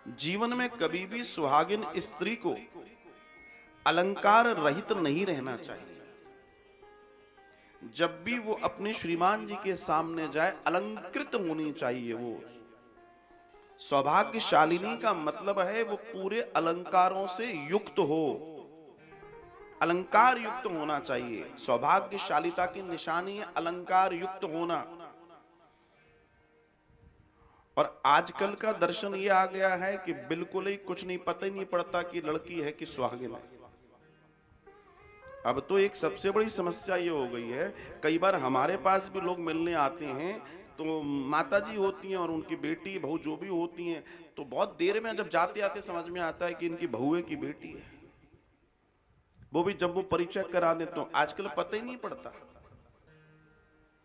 जीवन में कभी भी सुहागिन स्त्री को अलंकार रहित नहीं रहना चाहिए। जब भी वो अपने श्रीमान जी के सामने जाए अलंकृत होनी चाहिए। वो सौभाग्यशालिनी का मतलब है वो पूरे अलंकारों से युक्त हो, अलंकार युक्त होना चाहिए। सौभाग्यशालिता की निशानी है अलंकार युक्त होना। और आजकल का दर्शन ये आ गया है कि बिल्कुल ही कुछ नहीं, पता ही नहीं पड़ता कि लड़की है कि सुहागिन है। अब तो एक सबसे बड़ी समस्या ये हो गई है, कई बार हमारे पास भी लोग मिलने आते हैं तो माता जी होती हैं और उनकी बेटी बहू जो भी होती हैं, तो बहुत देर में जब जाते आते समझ में आता है कि इनकी बहुए की बेटी है। वो भी जब वो परिचय करा दे तो आजकल पता ही नहीं पड़ता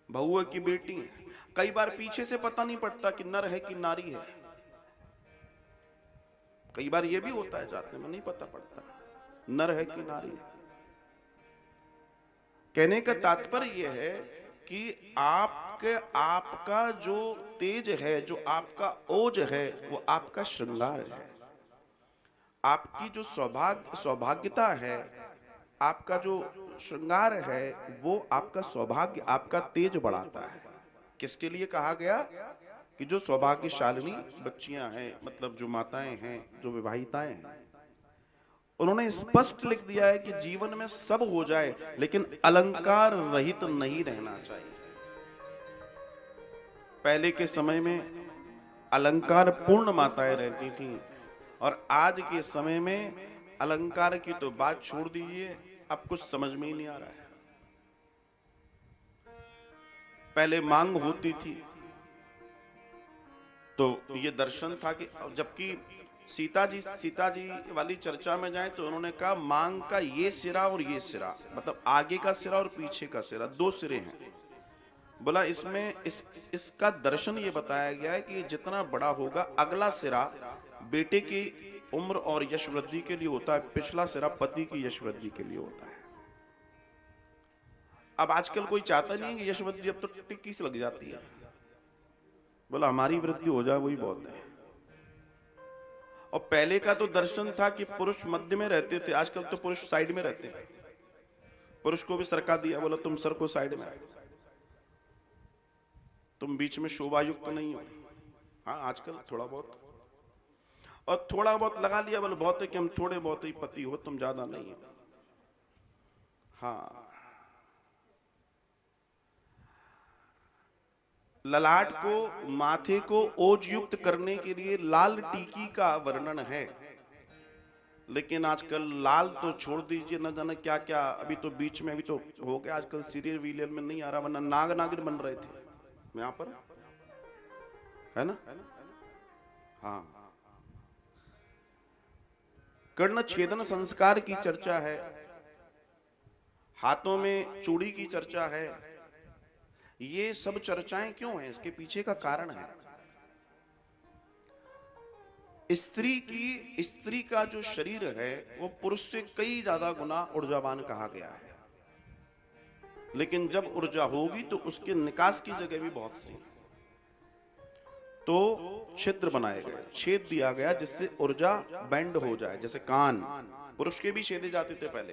बहुए की बेटी है। कई बार पीछे से पता नहीं पड़ता कि नर है कि नारी है। कई बार ये भी होता है जाते में नहीं पता पड़ता नर है कि नारी है। कहने का तात्पर्य यह है कि आपका जो तेज है, जो आपका ओज है, वो आपका श्रृंगार है। आपकी जो सौभाग्यता है, आपका जो श्रृंगार है, वो आपका सौभाग्य, आपका तेज बढ़ाता है। किसके लिए कहा गया कि जो सौभाग्यशालिनी बच्चियां हैं, मतलब जो माताएं हैं, जो विवाहिताएं हैं, उन्होंने स्पष्ट लिख दिया है कि जीवन में सब हो जाए लेकिन अलंकार रहित नहीं रहना चाहिए। पहले के समय में अलंकार पूर्ण माताएं रहती थीं और आज के समय में अलंकार की तो बात छोड़ दीजिए, अब कुछ समझ में ही नहीं आ रहा है। पहले मांग होती थी तो ये दर्शन था कि जबकि सीता जी वाली चर्चा में जाए तो उन्होंने कहा मांग का ये सिरा और ये सिरा, मतलब आगे का सिरा और पीछे का सिरा, दो सिरे हैं। बोला इसमें इसका दर्शन ये बताया गया है कि जितना बड़ा होगा अगला सिरा बेटे की उम्र और यश वृद्धि के लिए होता है, पिछला सिरा पति की यश वृद्धि के लिए होता है। अब आजकल कोई चाहता नहीं है कि यश वृद्धि, अब तो टिक्की से लग जाती है। बोला हमारी वृद्धि हो जाए वही बहुत है। और पहले का तो दर्शन था कि पुरुष मध्य में रहते थे, आजकल तो पुरुष साइड में रहते हैं। पुरुष को भी सरका दिया, बोला तुम सर को साइड में, तुम बीच में शोभा युक्त नहीं हो। हाँ आजकल थोड़ा बहुत, और थोड़ा बहुत लगा लिया, बोले बहुत है कि हम थोड़े बहुत ही पति हो, तुम ज्यादा नहीं हो। हाँ, ललाट को, माथे को ओज युक्त करने के लिए लाल टीकी का वर्णन है, लेकिन आजकल लाल तो छोड़ दीजिए, न जाने क्या क्या। अभी तो बीच में अभी तो हो गया, आजकल सीरियल वीरियल में नहीं आ रहा, वरना नाग नागिन बन रहे थे यहाँ पर, है ना। हाँ, कर्ण छेदन संस्कार की चर्चा है, हाथों में चूड़ी की चर्चा है। ये सब चर्चाएं क्यों हैं? इसके पीछे का कारण है स्त्री का जो शरीर है वो पुरुष से कई ज्यादा गुना ऊर्जावान कहा गया है। लेकिन जब ऊर्जा होगी तो उसके निकास की जगह भी बहुत सी, तो छिद्र बनाए गए, छेद दिया गया जिससे ऊर्जा बैंड हो जाए। जैसे कान पुरुष के भी छेदे जाते थे पहले,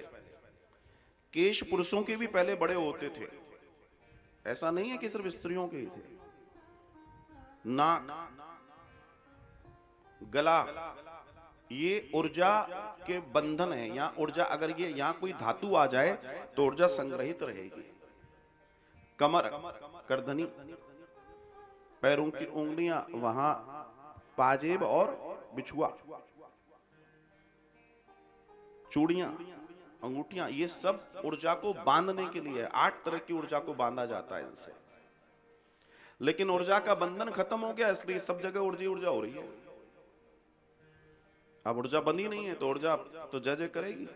केश पुरुषों के भी पहले बड़े होते थे, ऐसा नहीं है कि सिर्फ स्त्रियों के ही थे। नाक, गला, ये ऊर्जा के बंधन है। यहां ऊर्जा, अगर ये यहां कोई धातु आ जाए तो ऊर्जा संग्रहित रहेगी। कमर, करधनी, पैरों की उंगलियां, वहां पाजेब और बिछुआ, चूड़ियां, अंगूठियां, ये सब ऊर्जा को बांधने के लिए। 8 तरह की ऊर्जा को बांधा जाता है इनसे। लेकिन ऊर्जा का बंधन खत्म हो गया, इसलिए सब जगह ऊर्जा हो रही है। अब ऊर्जा बंधी नहीं है तो ऊर्जा तो जय जय करेगी।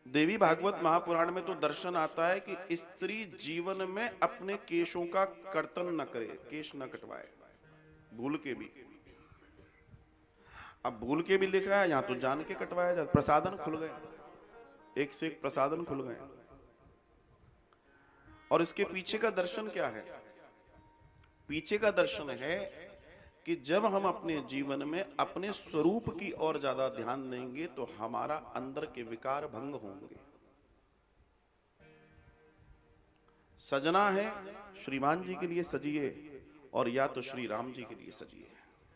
देवी भागवत महापुराण में तो दर्शन आता है कि स्त्री जीवन में अपने केशों का कर्तन न करे, केश न कटवाए भूल के भी। अब भूल के भी लिखा है, यहां तो जान के कटवाया जाता। प्रसादन खुल गए, एक से एक प्रसादन खुल गए। और इसके पीछे का दर्शन क्या है? पीछे का दर्शन है कि जब हम अपने जीवन में अपने स्वरूप की ओर ज्यादा ध्यान देंगे तो हमारा अंदर के विकार भंग होंगे। सजना है, श्रीमान जी के लिए सजिए और या तो श्री राम जी के लिए सजिए।